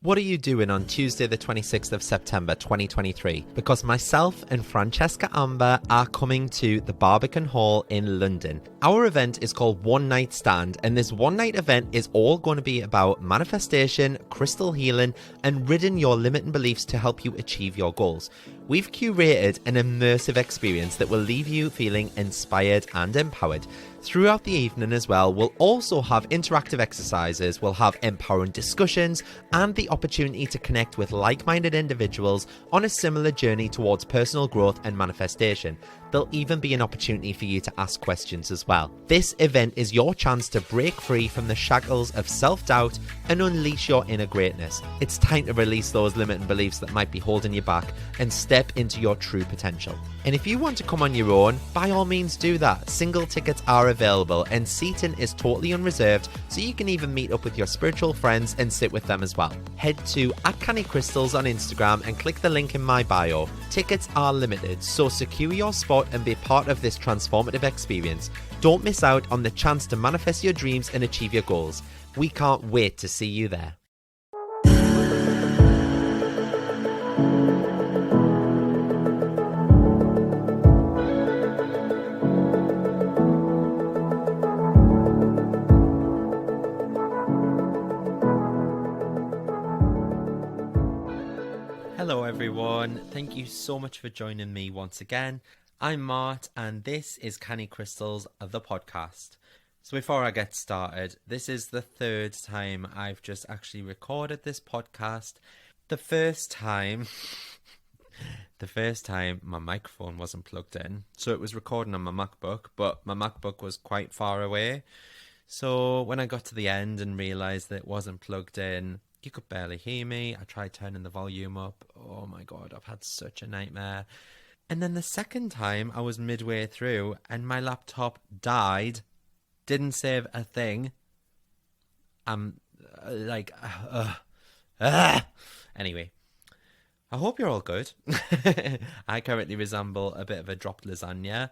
What are you doing on Tuesday the 26th of September 2023? Because myself and Francesca Amber are coming to the Barbican Hall in London. Our event is called One Night Stand, and this one night event is all going to be about manifestation, crystal healing, and ridding your limiting beliefs to help you achieve your goals. We've curated an immersive experience that will leave you feeling inspired and empowered. Throughout the evening as well, we'll also have interactive exercises, we'll have empowering discussions, and the opportunity to connect with like-minded individuals on a similar journey towards personal growth and manifestation. There'll even be an opportunity for you to ask questions as well. This event is your chance to break free from the shackles of self-doubt and unleash your inner greatness. It's time to release those limiting beliefs that might be holding you back and step into your true potential. And if you want to come on your own, by all means do that. Single tickets are available and seating is totally unreserved, so you can even meet up with your spiritual friends and sit with them as well. Head to @CannyCrystals on Instagram and click the link in my bio. Tickets are limited, so secure your spot and be part of this transformative experience. Don't miss out on the chance to manifest your dreams and achieve your goals. We can't wait to see you there. Hello everyone, thank you so much for joining me once again. I'm Mart and this is Canny Crystals, the podcast. So before I get started, this is the third time I've just actually recorded this podcast. The first time my microphone wasn't plugged in, so it was recording on my MacBook, but my MacBook was quite far away. So when I got to the end and realised that it wasn't plugged in, you could barely hear me. I tried turning the volume up. Oh my god, I've had such a nightmare. And then the second time I was midway through and my laptop died, didn't save a thing. I'm Anyway, I hope you're all good. I currently resemble a bit of a dropped lasagna.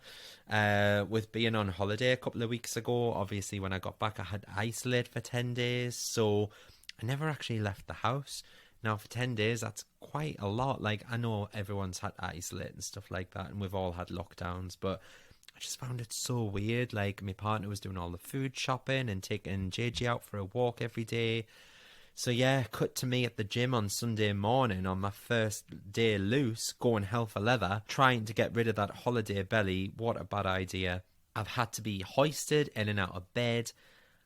With being on holiday a couple of weeks ago, obviously when I got back I had to isolate for 10 days, so I never actually left the house. Now for 10 days, that's quite a lot. Like, I know everyone's had to isolate and stuff like that, and we've all had lockdowns, but I just found it so weird. Like, my partner was doing all the food shopping and taking JJ out for a walk every day. So yeah, cut to me at the gym on Sunday morning on my first day loose, going hell for leather, trying to get rid of that holiday belly. What a bad idea. I've had to be hoisted in and out of bed.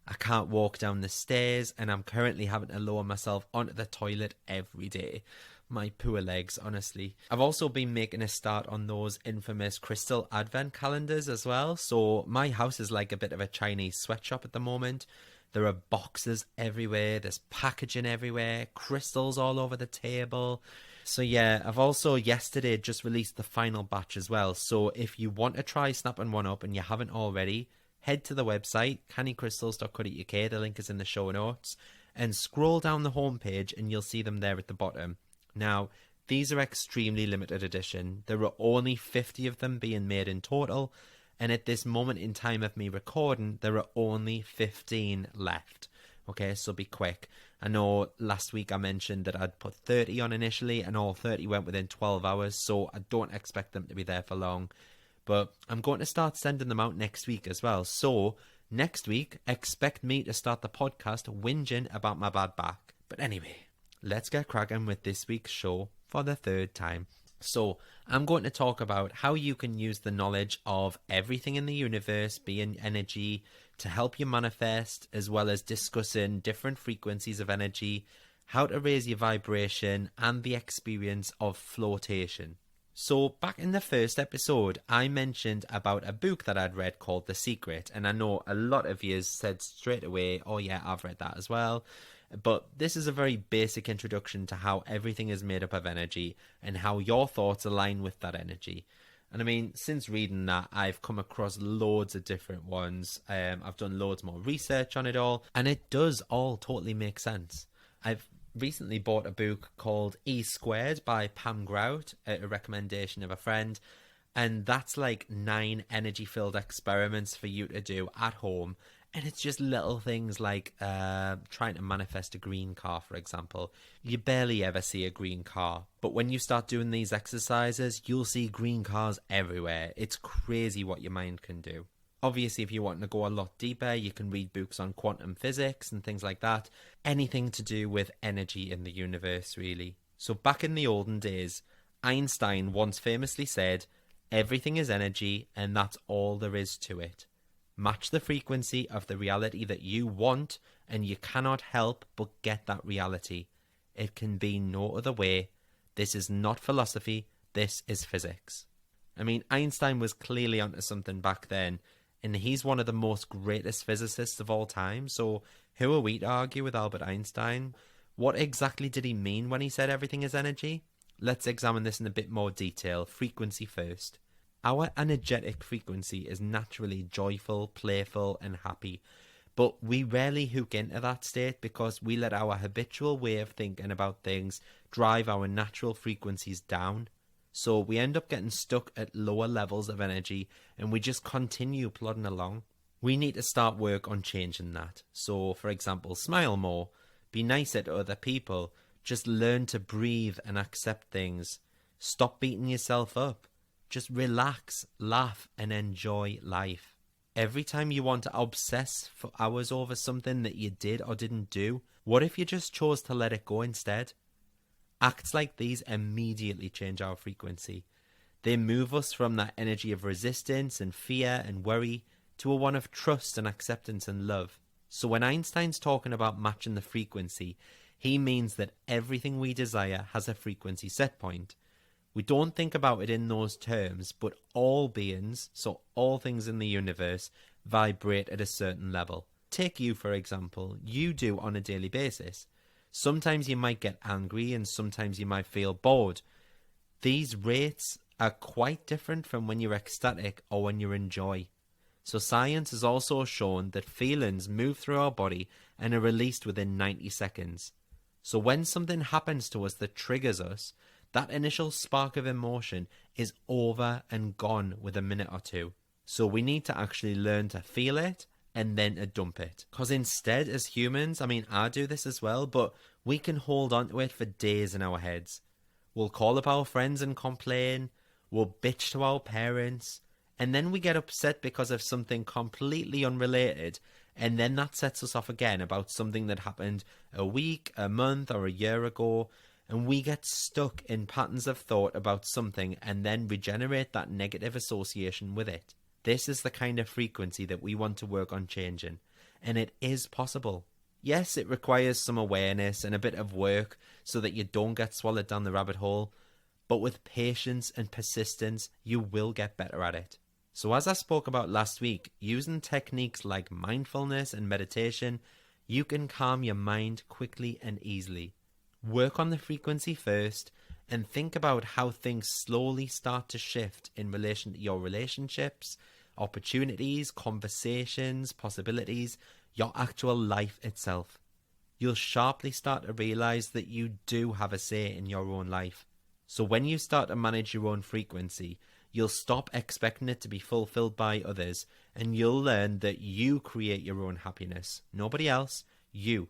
I can't walk down the stairs, and I'm currently having to lower myself onto the toilet every day. My poor legs, honestly. I've also been making a start on those infamous crystal advent calendars as well. So my house is like a bit of a Chinese sweatshop at the moment. There are boxes everywhere, there's packaging everywhere, crystals all over the table. So yeah, I've also yesterday just released the final batch as well. So if you want to try snapping one up and you haven't already, head to the website, cannycrystals.co.uk, the link is in the show notes, and scroll down the homepage and you'll see them there at the bottom. Now, these are extremely limited edition. There are only 50 of them being made in total, and at this moment in time of me recording, there are only 15 left. Okay, so be quick. I know last week I mentioned that I'd put 30 on initially, and all 30 went within 12 hours, so I don't expect them to be there for long. But I'm going to start sending them out next week as well. So next week, expect me to start the podcast whinging about my bad back. But anyway, let's get cracking with this week's show for the third time. So I'm going to talk about how you can use the knowledge of everything in the universe, being energy, to help you manifest, as well as discussing different frequencies of energy, how to raise your vibration, and the experience of flotation. So back in the first episode, I mentioned about a book that I'd read called The Secret, and I know a lot of you said straight away, oh yeah, I've read that as well. But this is a very basic introduction to how everything is made up of energy and how your thoughts align with that energy. And I mean, since reading that, I've come across loads of different ones. I've done loads more research on it all, and it does all totally make sense. I've recently bought a book called E Squared by Pam Grout, a recommendation of a friend, and that's like 9 energy-filled experiments for you to do at home, And it's just little things like trying to manifest a green car, for example. You barely ever see a green car, but when you start doing these exercises, you'll see green cars everywhere. It's crazy what your mind can do. Obviously, if you want to go a lot deeper, you can read books on quantum physics and things like that. Anything to do with energy in the universe, really. So back in the olden days, Einstein once famously said, "Everything is energy, and that's all there is to it. Match the frequency of the reality that you want, and you cannot help but get that reality. It can be no other way. This is not philosophy, this is physics." I mean, Einstein was clearly onto something back then, and he's one of the most greatest physicists of all time, so who are we to argue with Albert Einstein? What exactly did he mean when he said everything is energy? Let's examine this in a bit more detail, frequency first. Our energetic frequency is naturally joyful, playful, and happy, but we rarely hook into that state because we let our habitual way of thinking about things drive our natural frequencies down. So we end up getting stuck at lower levels of energy and we just continue plodding along. We need to start work on changing that. So, for example, smile more, be nicer to other people, just learn to breathe and accept things. Stop beating yourself up. Just relax, laugh, and enjoy life. Every time you want to obsess for hours over something that you did or didn't do, what if you just chose to let it go instead? Acts like these immediately change our frequency. They move us from that energy of resistance and fear and worry to a one of trust and acceptance and love. So when Einstein's talking about matching the frequency, he means that everything we desire has a frequency set point. We don't think about it in those terms, but all beings, so all things in the universe, vibrate at a certain level. Take you, for example. You do on a daily basis. Sometimes you might get angry and sometimes you might feel bored. These rates are quite different from when you're ecstatic or when you're in joy. So science has also shown that feelings move through our body and are released within 90 seconds. So when something happens to us that triggers us, that initial spark of emotion is over and gone with a minute or two. So we need to actually learn to feel it and then to dump it. Because instead, as humans, I mean, I do this as well, but we can hold on to it for days in our heads. We'll call up our friends and complain, we'll bitch to our parents, and then we get upset because of something completely unrelated, and then that sets us off again about something that happened a week, a month, or a year ago, and we get stuck in patterns of thought about something and then regenerate that negative association with it. This is the kind of frequency that we want to work on changing, and it is possible. Yes, it requires some awareness and a bit of work so that you don't get swallowed down the rabbit hole, but with patience and persistence, you will get better at it. So as I spoke about last week, using techniques like mindfulness and meditation, you can calm your mind quickly and easily. Work on the frequency first and think about how things slowly start to shift in relation to your relationships, opportunities, conversations, possibilities, your actual life itself. You'll sharply start to realize that you do have a say in your own life. So when you start to manage your own frequency, you'll stop expecting it to be fulfilled by others, and you'll learn that you create your own happiness. Nobody else, you.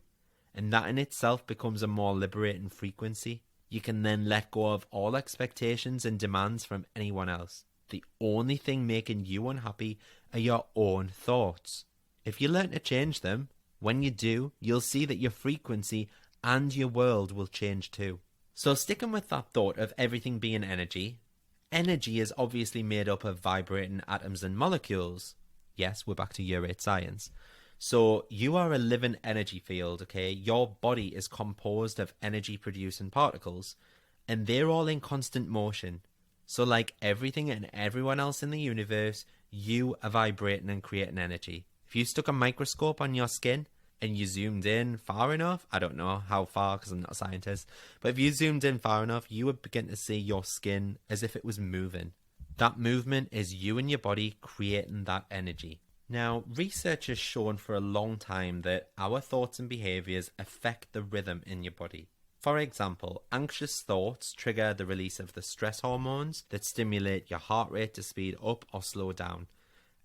And that in itself becomes a more liberating frequency. You can then let go of all expectations and demands from anyone else. The only thing making you unhappy are your own thoughts. If you learn to change them, when you do, you'll see that your frequency and your world will change too. So sticking with that thought of everything being energy, energy is obviously made up of vibrating atoms and molecules. Yes, we're back to year 8 science. So you are a living energy field, okay? Your body is composed of energy producing particles, and they're all in constant motion. So like everything and everyone else in the universe, you are vibrating and creating energy. If you stuck a microscope on your skin and you zoomed in far enough, I don't know how far because I'm not a scientist, but if you zoomed in far enough, you would begin to see your skin as if it was moving. That movement is you and your body creating that energy. Now, research has shown for a long time that our thoughts and behaviours affect the rhythm in your body. For example, anxious thoughts trigger the release of the stress hormones that stimulate your heart rate to speed up or slow down.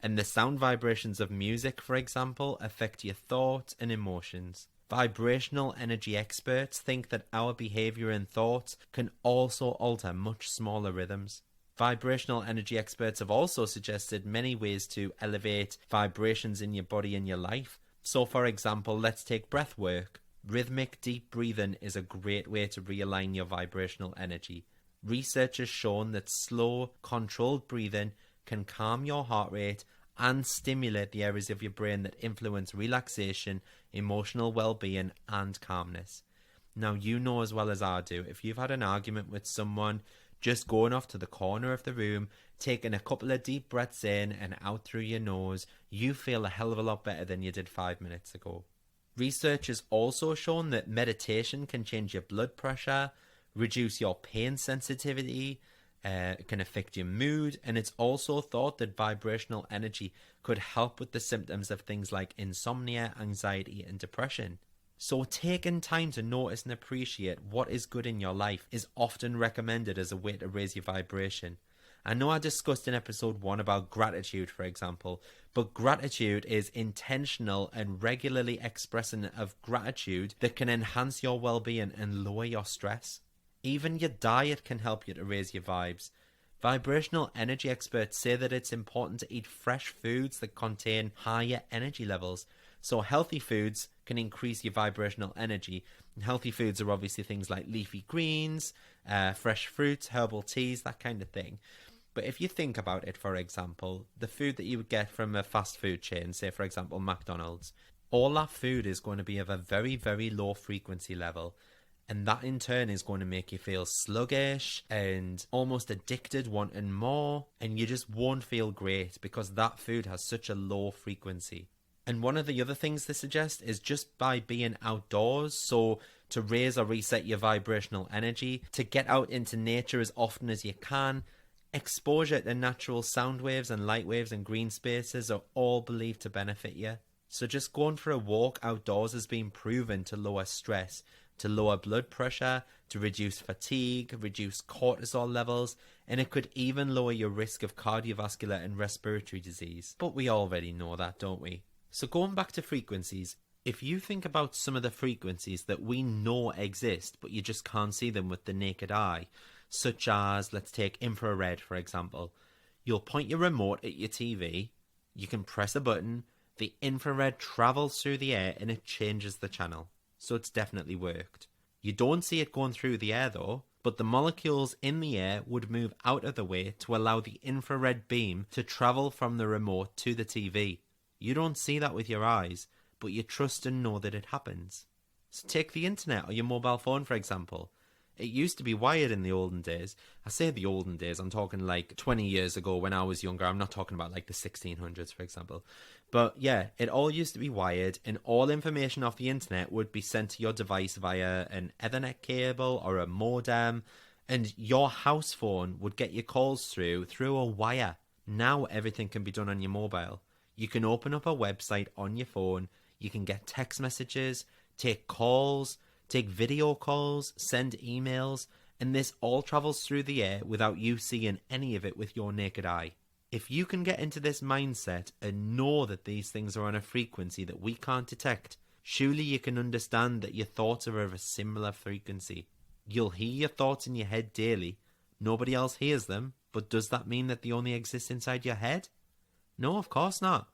And the sound vibrations of music, for example, affect your thoughts and emotions. Vibrational energy experts think that our behavior and thoughts can also alter much smaller rhythms. Vibrational energy experts have also suggested many ways to elevate vibrations in your body and your life. So, for example, let's take breath work. Rhythmic deep breathing is a great way to realign your vibrational energy. Research has shown that slow, controlled breathing can calm your heart rate and stimulate the areas of your brain that influence relaxation, emotional well-being, and calmness. Now, you know as well as I do, if you've had an argument with someone, just going off to the corner of the room, taking a couple of deep breaths in and out through your nose, you feel a hell of a lot better than you did 5 minutes ago. Research has also shown that meditation can change your blood pressure, reduce your pain sensitivity, it can affect your mood, and it's also thought that vibrational energy could help with the symptoms of things like insomnia, anxiety, and depression. So taking time to notice and appreciate what is good in your life is often recommended as a way to raise your vibration. I know I discussed in episode 1 about gratitude, for example, but gratitude is intentional and regularly expressing of gratitude that can enhance your well-being and lower your stress. Even your diet can help you to raise your vibes. Vibrational energy experts say that it's important to eat fresh foods that contain higher energy levels. So healthy foods can increase your vibrational energy. And healthy foods are obviously things like leafy greens, fresh fruits, herbal teas, that kind of thing. But if you think about it, for example, the food that you would get from a fast food chain, say for example McDonald's, all that food is going to be of a very, very low frequency level. And that in turn is going to make you feel sluggish and almost addicted, wanting more. And you just won't feel great because that food has such a low frequency. And one of the other things they suggest is just by being outdoors, so to raise or reset your vibrational energy, to get out into nature as often as you can. Exposure to natural sound waves and light waves and green spaces are all believed to benefit you. So just going for a walk outdoors has been proven to lower stress, to lower blood pressure, to reduce fatigue, reduce cortisol levels, and it could even lower your risk of cardiovascular and respiratory disease. But we already know that, don't we? So going back to frequencies, if you think about some of the frequencies that we know exist, but you just can't see them with the naked eye, such as, let's take infrared for example. You'll point your remote at your TV, you can press a button, the infrared travels through the air and it changes the channel. So it's definitely worked. You don't see it going through the air though, but the molecules in the air would move out of the way to allow the infrared beam to travel from the remote to the TV. You don't see that with your eyes, but you trust and know that it happens. So take the internet or your mobile phone for example. It used to be wired in the olden days. I say the olden days, I'm talking like 20 years ago when I was younger. I'm not talking about like the 1600s, for example. But yeah, it all used to be wired and all information off the internet would be sent to your device via an Ethernet cable or a modem. And your house phone would get your calls through a wire. Now everything can be done on your mobile. You can open up a website on your phone. You can get text messages, take calls, take video calls, send emails, and this all travels through the air without you seeing any of it with your naked eye. If you can get into this mindset and know that these things are on a frequency that we can't detect, surely you can understand that your thoughts are of a similar frequency. You'll hear your thoughts in your head daily. Nobody else hears them, but does that mean that they only exist inside your head? No, of course not.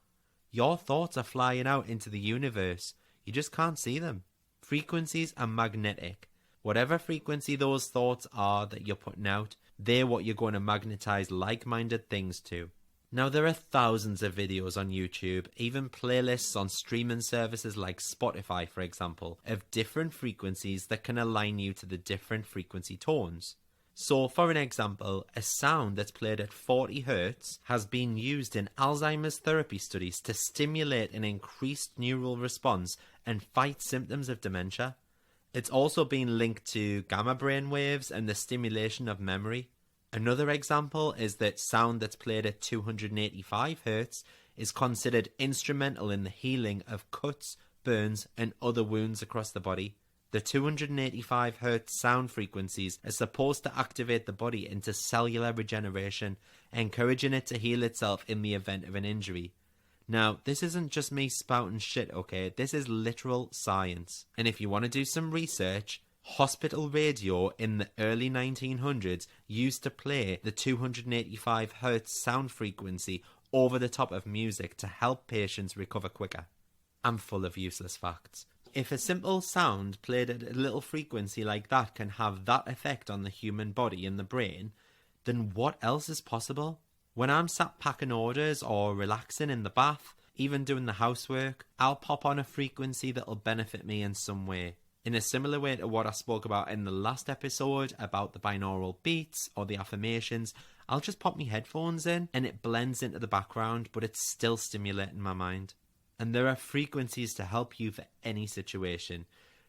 Your thoughts are flying out into the universe. You just can't see them. Frequencies are magnetic. Whatever frequency those thoughts are that you're putting out, they're what you're going to magnetize like-minded things to. Now, there are thousands of videos on YouTube, even playlists on streaming services like Spotify, for example, of different frequencies that can align you to the different frequency tones. So, for an example, a sound that's played at 40 Hz has been used in Alzheimer's therapy studies to stimulate an increased neural response and fight symptoms of dementia. It's also been linked to gamma brain waves and the stimulation of memory. Another example is that sound that's played at 285 Hz is considered instrumental in the healing of cuts, burns, and other wounds across the body. The 285 hertz sound frequencies are supposed to activate the body into cellular regeneration, encouraging it to heal itself in the event of an injury. Now, this isn't just me spouting shit, okay? This is literal science. And if you want to do some research, hospital radio in the early 1900s used to play the 285 hertz sound frequency over the top of music to help patients recover quicker. I'm full of useless facts. If a simple sound played at a little frequency like that can have that effect on the human body and the brain, then what else is possible? When I'm sat packing orders or relaxing in the bath, even doing the housework, I'll pop on a frequency that'll benefit me in some way. In a similar way to what I spoke about in the last episode about the binaural beats or the affirmations, I'll just pop my headphones in and it blends into the background, but it's still stimulating my mind. And there are frequencies to help you for any situation,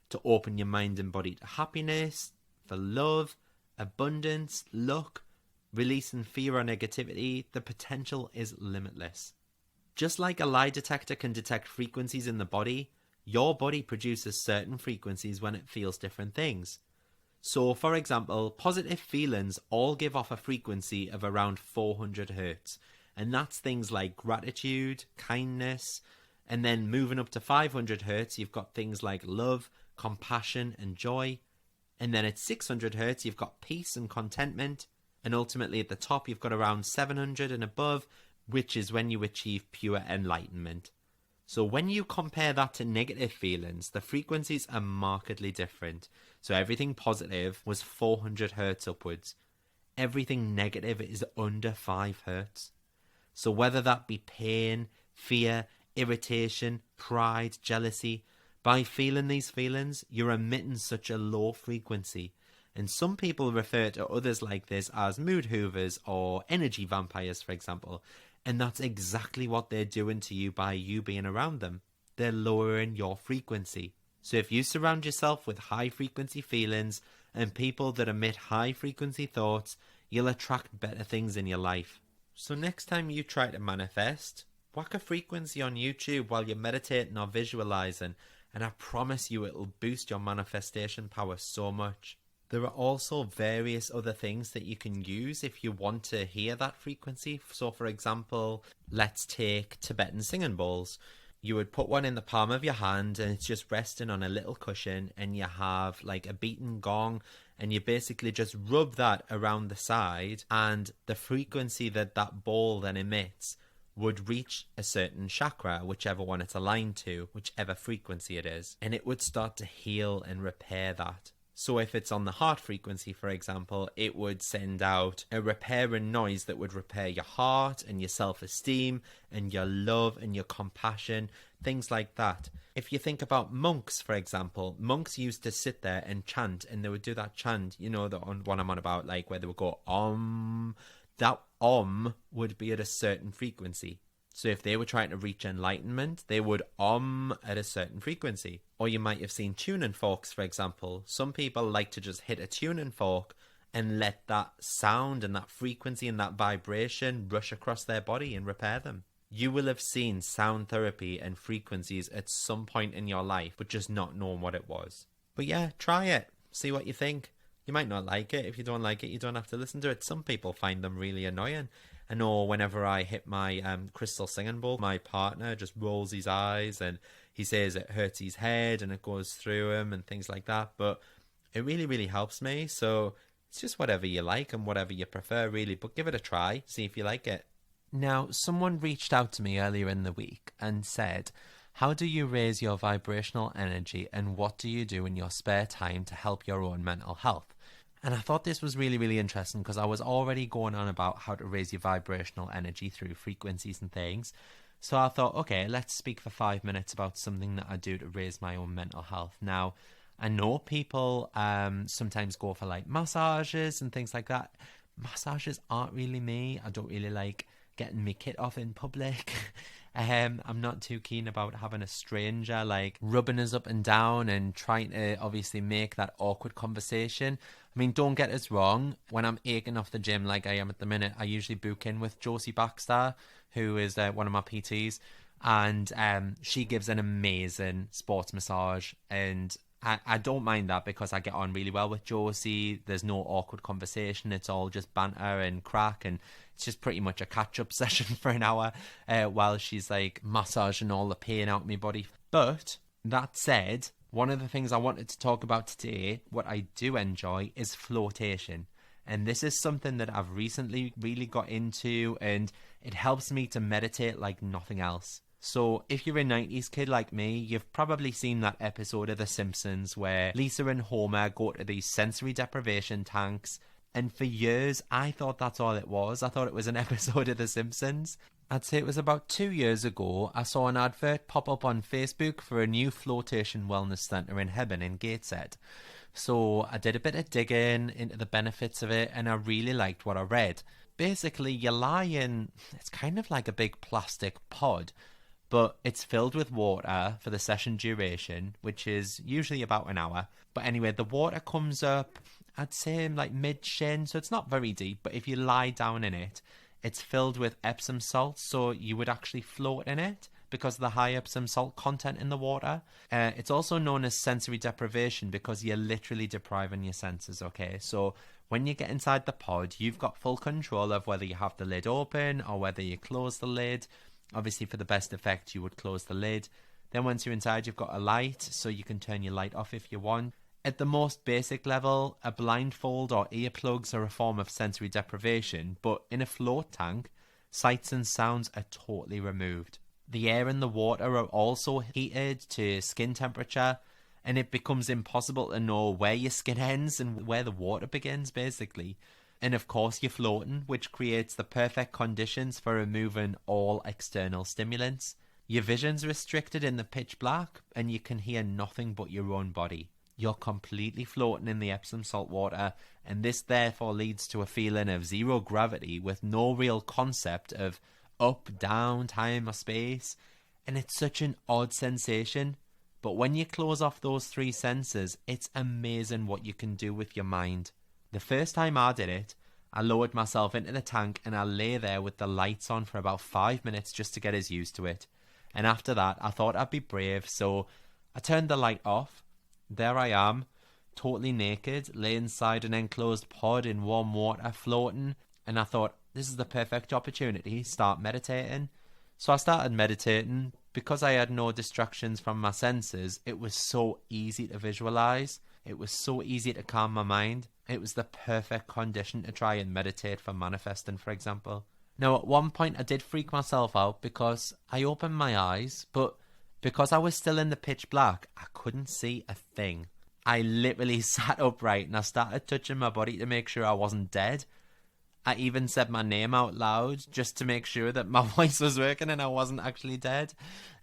to open your mind and body to happiness, for love, abundance, luck, releasing fear or negativity. The potential is limitless. Just like a lie detector can detect frequencies in the body, your body produces certain frequencies when it feels different things. So, for example, positive feelings all give off a frequency of around 400 hertz, and that's things like gratitude, kindness, and then moving up to 500 hertz, you've got things like love, compassion, and joy. And then at 600 hertz, you've got peace and contentment. And ultimately at the top, you've got around 700 and above, which is when you achieve pure enlightenment. So when you compare that to negative feelings, the frequencies are markedly different. So everything positive was 400 hertz upwards. Everything negative is under 5 hertz. So whether that be pain, fear, irritation, pride, jealousy, by feeling these feelings, you're emitting such a low frequency. And some people refer to others like this as mood hoovers or energy vampires, for example. And that's exactly what they're doing to you by you being around them. They're lowering your frequency. So if you surround yourself with high frequency feelings and people that emit high frequency thoughts, you'll attract better things in your life. So next time you try to manifest, whack a frequency on YouTube while you're meditating or visualizing, and I promise you it'll boost your manifestation power so much. There are also various other things that you can use if you want to hear that frequency. So for example, let's take Tibetan singing bowls. You would put one in the palm of your hand and it's just resting on a little cushion, and you have like a beaten gong, and you basically just rub that around the side, and the frequency that that bowl then emits would reach a certain chakra, whichever one it's aligned to, whichever frequency it is, and it would start to heal and repair that. So if it's on the heart frequency, for example, it would send out a repairing noise that would repair your heart and your self-esteem and your love and your compassion, things like that. If you think about monks, for example, monks used to sit there and chant, and they would do that chant, you know, the one I'm on about, like where they would go, Om. That Om would be at a certain frequency. So if they were trying to reach enlightenment, they would Om at a certain frequency. Or you might have seen tuning forks, for example. Some people like to just hit a tuning fork and let that sound and that frequency and that vibration rush across their body and repair them. You will have seen sound therapy and frequencies at some point in your life, but just not knowing what it was. But yeah, try it. See what you think. You might not like it. If you don't like it, you don't have to listen to it. Some people find them really annoying. I know whenever I hit my crystal singing bowl, my partner just rolls his eyes and he says it hurts his head and it goes through him and things like that. But it really, really helps me. So it's just whatever you like and whatever you prefer, really. But give it a try. See if you like it. Now, someone reached out to me earlier in the week and said, how do you raise your vibrational energy and what do you do in your spare time to help your own mental health? And I thought this was really, really interesting because I was already going on about how to raise your vibrational energy through frequencies and things. So I thought, okay, let's speak for 5 minutes about something that I do to raise my own mental health. Now, I know people sometimes go for like massages and things like that. Massages aren't really me. I don't really like getting my kit off in public. I'm not too keen about having a stranger like rubbing us up and down and trying to obviously make that awkward conversation. I mean, don't get us wrong. When I'm aching off the gym like I am at the minute, I usually book in with Josie Baxter, who is one of my PTs, and she gives an amazing sports massage, and I don't mind that because I get on really well with Josie. There's no awkward conversation. It's all just banter and crack, and it's just pretty much a catch-up session for an hour while she's like massaging all the pain out of my body. But that said, one of the things I wanted to talk about today, what I do enjoy, is flotation. And this is something that I've recently really got into, and it helps me to meditate like nothing else. So if you're a 90s kid like me, you've probably seen that episode of The Simpsons where Lisa and Homer go to these sensory deprivation tanks. And for years, I thought that's all it was. I thought it was an episode of The Simpsons. I'd say it was about 2 years ago, I saw an advert pop up on Facebook for a new flotation wellness centre in Hebburn in Gateshead. So I did a bit of digging into the benefits of it, and I really liked what I read. Basically, you lie in, it's kind of like a big plastic pod, but it's filled with water for the session duration, which is usually about an hour. But anyway, the water comes up, I'd say like mid-shin, so it's not very deep, but if you lie down in it, it's filled with Epsom salts, so you would actually float in it because of the high Epsom salt content in the water. It's also known as sensory deprivation because you're literally depriving your senses, okay? So when you get inside the pod, you've got full control of whether you have the lid open or whether you close the lid. Obviously, for the best effect, you would close the lid. Then once you're inside, you've got a light, so you can turn your light off if you want. At the most basic level, a blindfold or earplugs are a form of sensory deprivation, but in a float tank, sights and sounds are totally removed. The air and the water are also heated to skin temperature, and it becomes impossible to know where your skin ends and where the water begins, basically. And of course, you're floating, which creates the perfect conditions for removing all external stimulants. Your vision's restricted in the pitch black, and you can hear nothing but your own body. You're completely floating in the Epsom salt water, and this therefore leads to a feeling of zero gravity with no real concept of up, down, time, or space. And it's such an odd sensation. But when you close off those three senses, it's amazing what you can do with your mind. The first time I did it, I lowered myself into the tank and I lay there with the lights on for about 5 minutes just to get us used to it. And after that, I thought I'd be brave, so I turned the light off. There I am, totally naked, lay inside an enclosed pod in warm water, floating, and I thought, this is the perfect opportunity to start meditating. So I started meditating. Because I had no distractions from my senses, it was so easy to visualize. It was so easy to calm my mind. It was the perfect condition to try and meditate for manifesting, for example. Now, at one point, I did freak myself out because I opened my eyes, but because I was still in the pitch black, I couldn't see a thing. I literally sat upright and I started touching my body to make sure I wasn't dead. I even said my name out loud just to make sure that my voice was working and I wasn't actually dead.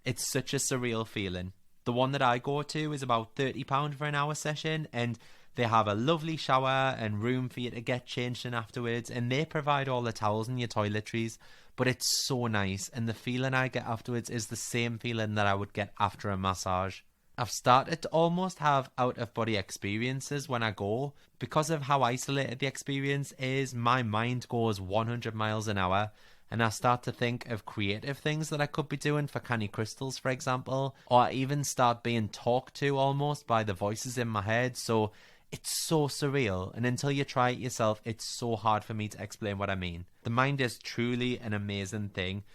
It's such a surreal feeling. The one that I go to is about £30 for an hour session, and they have a lovely shower and room for you to get changed in afterwards, and they provide all the towels and your toiletries. But it's so nice, and the feeling I get afterwards is the same feeling that I would get after a massage. I've started to almost have out-of-body experiences when I go. Because of how isolated the experience is, my mind goes 100 miles an hour, and I start to think of creative things that I could be doing for Canny Crystals, for example, or I even start being talked to almost by the voices in my head. So it's so surreal, and until you try it yourself, it's so hard for me to explain what I mean. The mind is truly an amazing thing.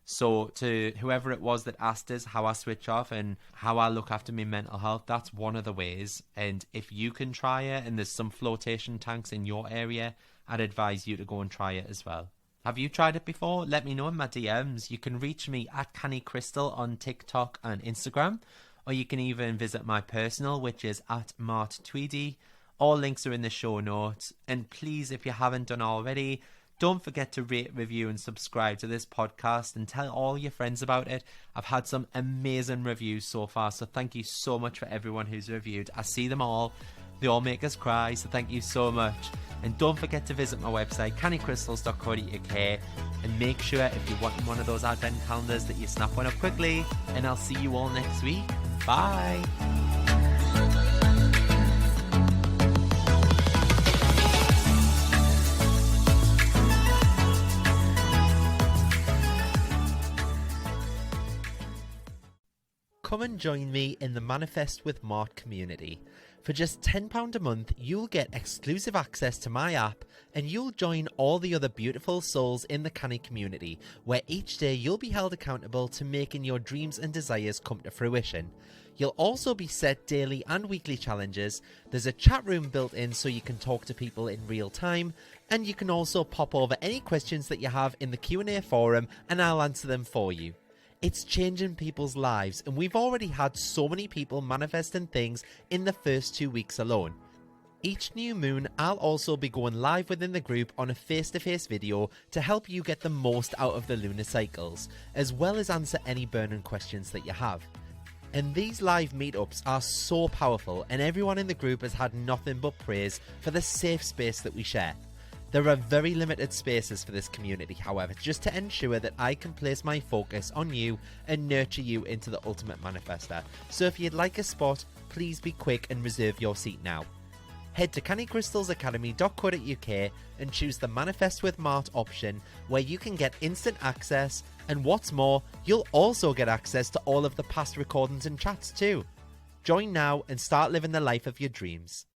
So to whoever it was that asked us how I switch off and how I look after my mental health, that's one of the ways. And if you can try it and there's some flotation tanks in your area, I'd advise you to go and try it as well. Have you tried it before? Let me know in my DMs. You can reach me at Canny Crystal on TikTok and Instagram, or you can even visit my personal, which is at Mart Tweedy. All links are in the show notes. And please, if you haven't done already, don't forget to rate, review, and subscribe to this podcast and tell all your friends about it. I've had some amazing reviews so far, so thank you so much for everyone who's reviewed. I see them all. They all make us cry, so thank you so much. And don't forget to visit my website, cannycrystals.co.uk, and make sure if you're wanting one of those advent calendars that you snap one up quickly. And I'll see you all next week. Bye. come and join me in the Manifest with Mart community. For just £10 a month, you'll get exclusive access to my app and you'll join all the other beautiful souls in the Canny community, where each day you'll be held accountable to making your dreams and desires come to fruition. You'll also be set daily and weekly challenges, there's a chat room built in so you can talk to people in real time, and you can also pop over any questions that you have in the Q&A forum and I'll answer them for you. It's changing people's lives and we've already had so many people manifesting things in the first 2 weeks alone. Each new moon I'll also be going live within the group on a face-to-face video to help you get the most out of the lunar cycles, as well as answer any burning questions that you have. And these live meetups are so powerful and everyone in the group has had nothing but praise for the safe space that we share. There are very limited spaces for this community, however, just to ensure that I can place my focus on you and nurture you into the ultimate manifester. So if you'd like a spot, please be quick and reserve your seat now. Head to cannycrystalsacademy.co.uk and choose the Manifest with Mart option, where you can get instant access, and what's more, you'll also get access to all of the past recordings and chats too. Join now and start living the life of your dreams.